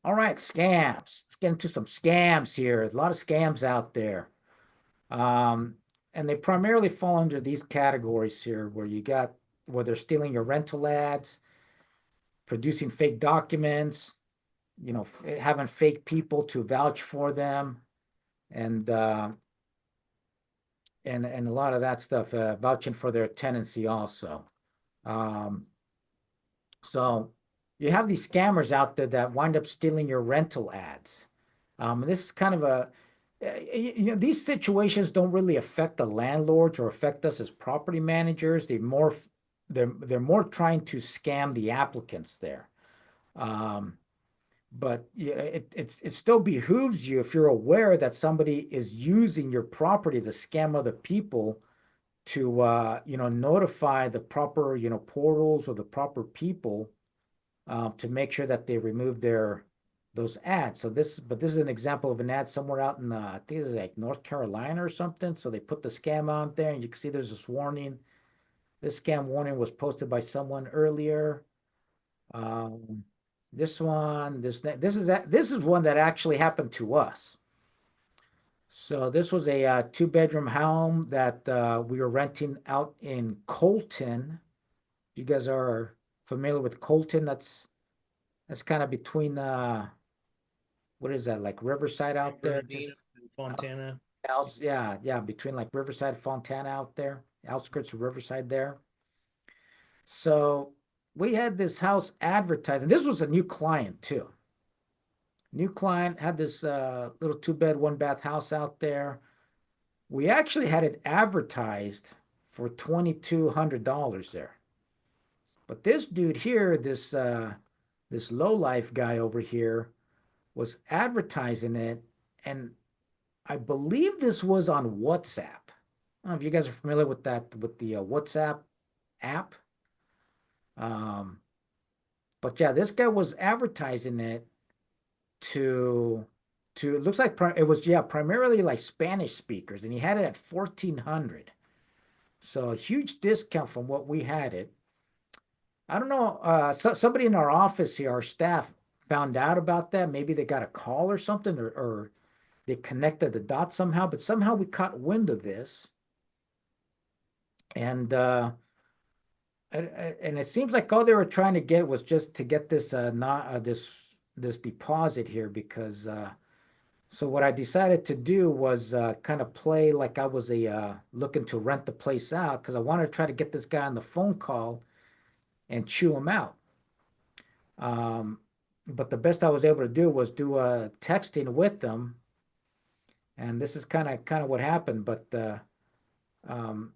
All right, scams. Let's get into some scams here. A lot of scams out there. Um, and they primarily fall under these categories here where they're stealing your rental ads, producing fake documents, having fake people to vouch for them, and and a lot of that stuff, vouching for their tenancy also. Um, so you have these scammers out there that wind up stealing your rental ads. This is kind of these situations don't really affect the landlords or affect us as property managers. They're more trying to scam the applicants there. Um, but yeah, it still behooves you if you're aware that somebody is using your property to scam other people to notify the proper portals or the proper people to make sure that they remove those ads. But this is an example of an ad somewhere out in I think it's like North Carolina or something. So they put the scam out there, and you can see there's this warning. This scam warning was posted by someone earlier. Um, this is one that actually happened to us. So this was a two-bedroom home that we were renting out in Colton. You guys are familiar with Colton? That's kind of between what is that, like Riverside out there? Bernardino Just and Fontana. yeah, between like Riverside, Fontana out there, outskirts of Riverside there. So we had this house advertised, and this was a new client too. New client had this little two-bed, one-bath house out there. We actually had it advertised for $2,200 there. But this dude here, this low life guy over here, was advertising it, and I believe this was on WhatsApp. I don't know if you guys are familiar with that, with the WhatsApp app. Um, but yeah, this guy was advertising it to it looks like it was, yeah, primarily like Spanish speakers, and he had it at 1,400. So a huge discount from what we had it. I don't know. Somebody in our office here, our staff, found out about that. Maybe they got a call or something, or they connected the dots somehow. But somehow we caught wind of this, and and it seems like all they were trying to get was just to get this not this deposit here because so what I decided to do was kind of play like I was a looking to rent the place out because I wanted to try to get this guy on the phone call and chew him out. Um, but the best I was able to do was do a texting with them, and this is kind of what happened. But um,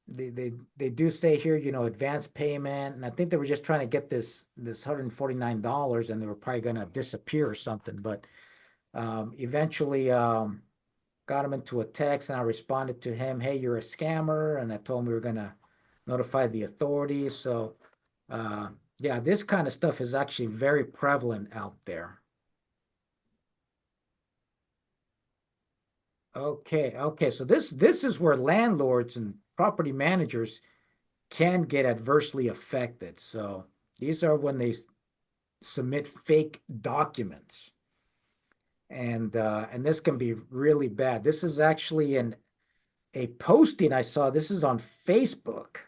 they do say here, advance payment, and I think they were just trying to get this $149, and they were probably gonna disappear or something. But eventually got him into a text, and I responded to him, "Hey, you're a scammer," and I told him we were gonna notify the authorities. So uh, yeah, this kind of stuff is actually very prevalent out there. Okay. So this is where landlords and property managers can get adversely affected. So these are when they submit fake documents. And this can be really bad. This is actually in a posting I saw. This is on Facebook.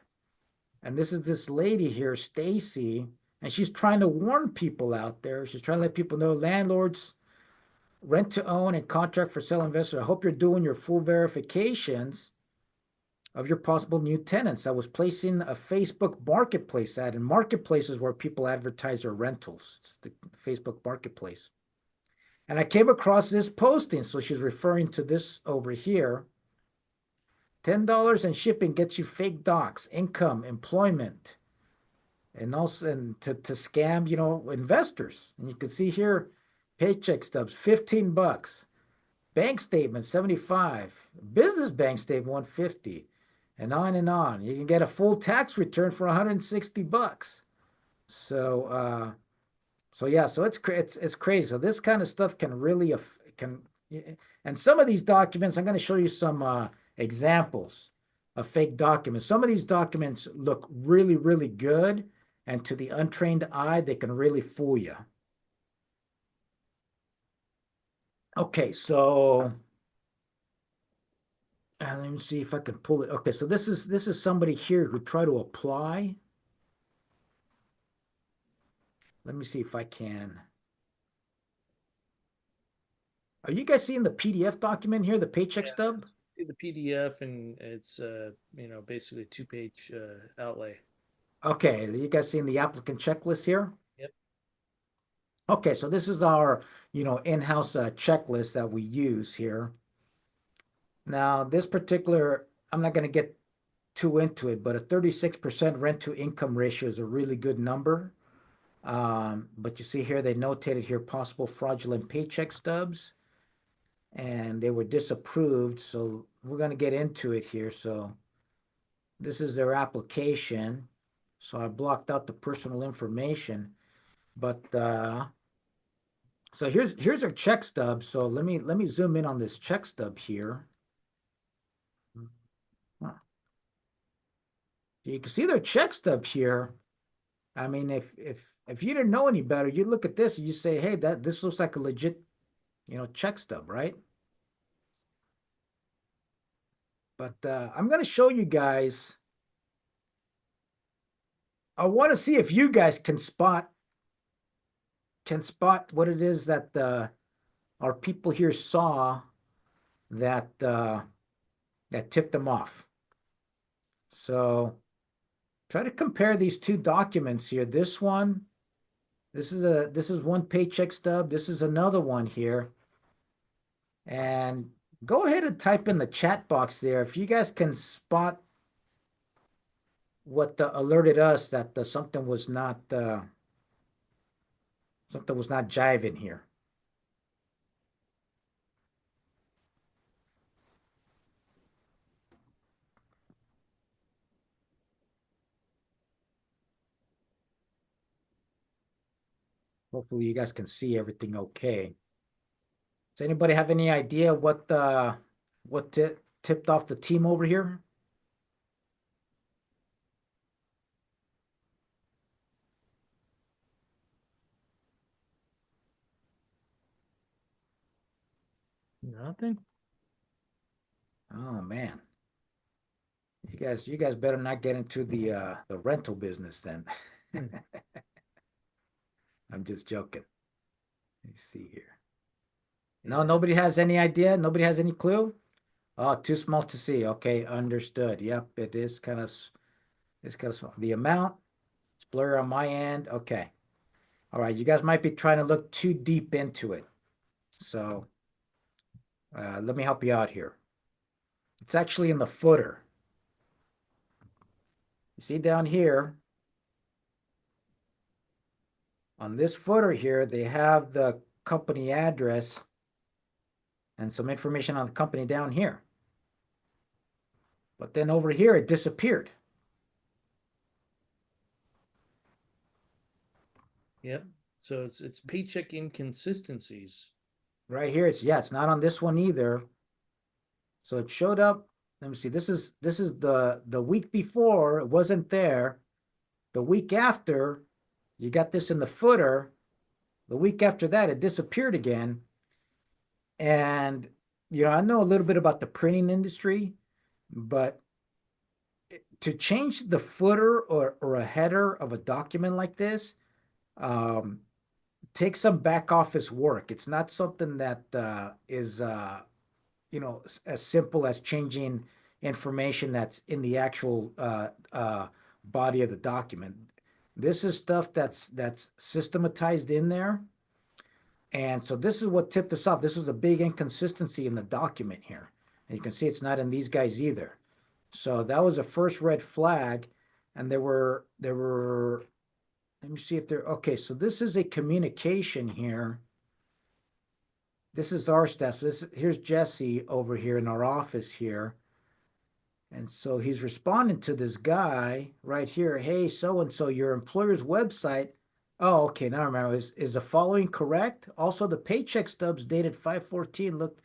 And this is this lady here, Stacy, and she's trying to warn people out there. She's trying to let people know landlords rent to own and contract for sale investors. I hope you're doing your full verifications of your possible new tenants. I was placing a Facebook marketplace ad, and marketplace is where people advertise their rentals. It's the Facebook marketplace. And I came across this posting, so she's referring to this over here. $10 in shipping gets you fake docs, income, employment, and also to scam, investors. And you can see here, paycheck stubs, $15. Bank statement, 75. Business bank statement, 150. And on and on. You can get a full tax return for $160. So so yeah, so it's crazy. So this kind of stuff can really can and some of these documents, I'm going to show you some examples of fake documents. Some of these documents look really, really good, and to the untrained eye, they can really fool you. Okay, so let me see if I can pull it. Okay, so this is somebody here who tried to apply. Let me see if I can. Are you guys seeing the PDF document here, the paycheck Yeah, stub? see the PDF, and it's basically a two-page outlay. Okay, you guys seeing the applicant checklist here? Yep. Okay, so this is our, in-house checklist that we use here. Now, this particular, I'm not going to get too into it, but a 36% rent to income ratio is a really good number. But you see here, they notated here possible fraudulent paycheck stubs, and they were disapproved. So we're going to get into it here. So this is their application. So I blocked out the personal information, but so here's our check stub. So let me zoom in on this check stub here. Huh. You can see their check stub here. I mean, if you didn't know any better, you look at this and you say, "Hey, this looks like a legit, check stub, right?" But I'm gonna show you guys. I want to see if you guys can spot what it is that our people here saw that that tipped them off. So try to compare these two documents here. This is one paycheck stub. This is another one here. And go ahead and type in the chat box there if you guys can spot what alerted us that something was not jiving here. Hopefully you guys can see everything okay. Does anybody have any idea what tipped off the team over here? Nothing. Oh man. You guys better not get into the rental business then. Hmm. I'm just joking. Let me see here. No, Yeah. nobody has any idea? Nobody has any clue? Oh, too small to see. Okay, understood. Yep, it's kind of small. The amount, it's blurry on my end. Okay. All right, you guys might be trying to look too deep into it. So let me help you out here. It's actually in the footer. You see down here, on this footer here, they have the company address and some information on the company down here. But then over here, it disappeared. Yep. So it's paycheck inconsistencies. Right here, it's not on this one either. So it showed up. Let me see. This is the week before, it wasn't there. The week after, you got this in the footer. The week after that, it disappeared again. And I know a little bit about the printing industry, but to change the footer or a header of a document like this, um, takes some back office work. It's not something that is as simple as changing information that's in the actual body of the document. This is stuff that's systematized in there. And so this is what tipped us off. This was a big inconsistency in the document here. And you can see it's not in these guys either. So that was a first red flag. And there were let me see if there okay, so this is a communication here. This is our staff. So here's Jesse over here in our office here. And so he's responding to this guy right here. Hey, so and so, your employer's website. Oh, okay. Now I remember. Is the following correct? Also, the paycheck stubs dated 5/14 looked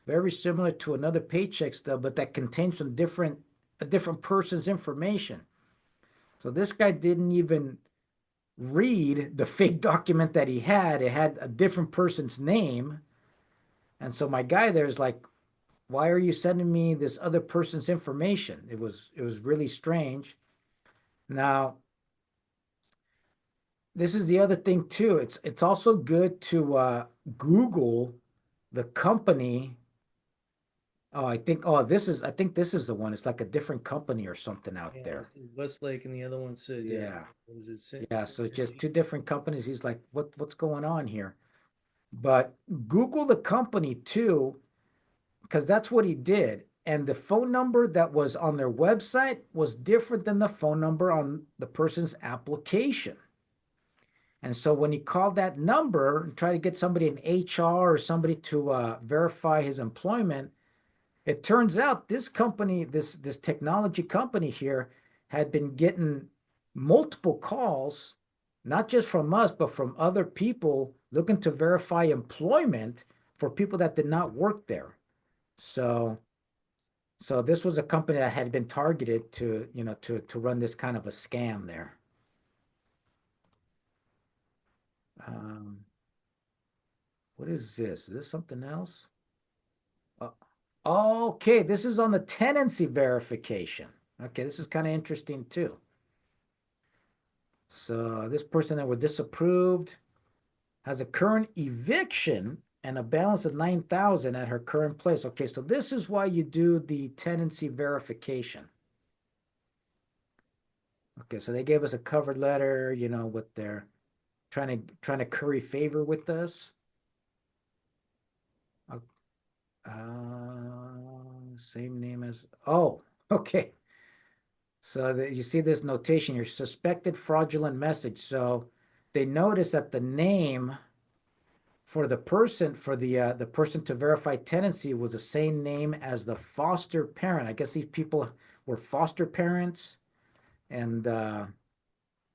very similar to another paycheck stub, but that contains a different person's information. So this guy didn't even read the fake document that he had. It had a different person's name. And so my guy there's like, why are you sending me this other person's information? It was really strange. Now, this is the other thing too. It's also good to Google the company. Oh, I think this is the one. It's like a different company or something out Yeah, there. this is Westlake, and the other one said, Yeah. what was it, Yeah, so it's just Synergy? two different companies. He's like, what's going on here? But Google the company too, because that's what he did. And the phone number that was on their website was different than the phone number on the person's application. And so when he called that number and tried to get somebody in HR or somebody to verify his employment, it turns out this company, this technology company here, had been getting multiple calls, not just from us, but from other people looking to verify employment for people that did not work there. So, so this was a company that had been targeted to, to run this kind of a scam there. Um, what is this? Is this something else? Uh, okay, this is on the tenancy verification. Okay, this is kind of interesting too. So this person that were disapproved has a current eviction and a balance of 9,000 at her current place. Okay, so this is why you do the tenancy verification. Okay, so they gave us a cover letter, what they're trying to curry favor with us. Uh, Same name as, oh, okay. So you see this notation, your suspected fraudulent message. So they notice that the name for the person to verify tenancy was the same name as the foster parent. I guess these people were foster parents, and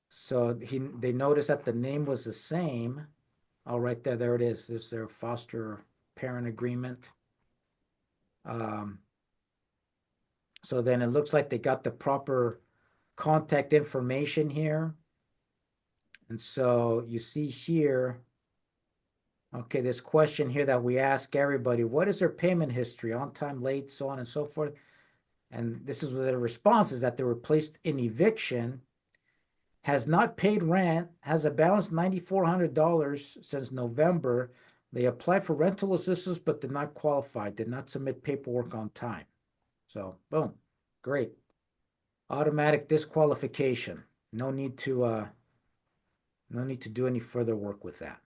so they noticed that the name was the same. Oh, right there, there it is. There's their foster parent agreement. Um, so then it looks like they got the proper contact information here. And so you see here, okay, this question here that we ask everybody, what is their payment history, on time, late, so on and so forth. And this is what the response is, that they were placed in eviction, has not paid rent, has a balance $9,400 since November. They applied for rental assistance, but did not qualify, did not submit paperwork on time. So boom, great. Automatic disqualification. No need to do any further work with that.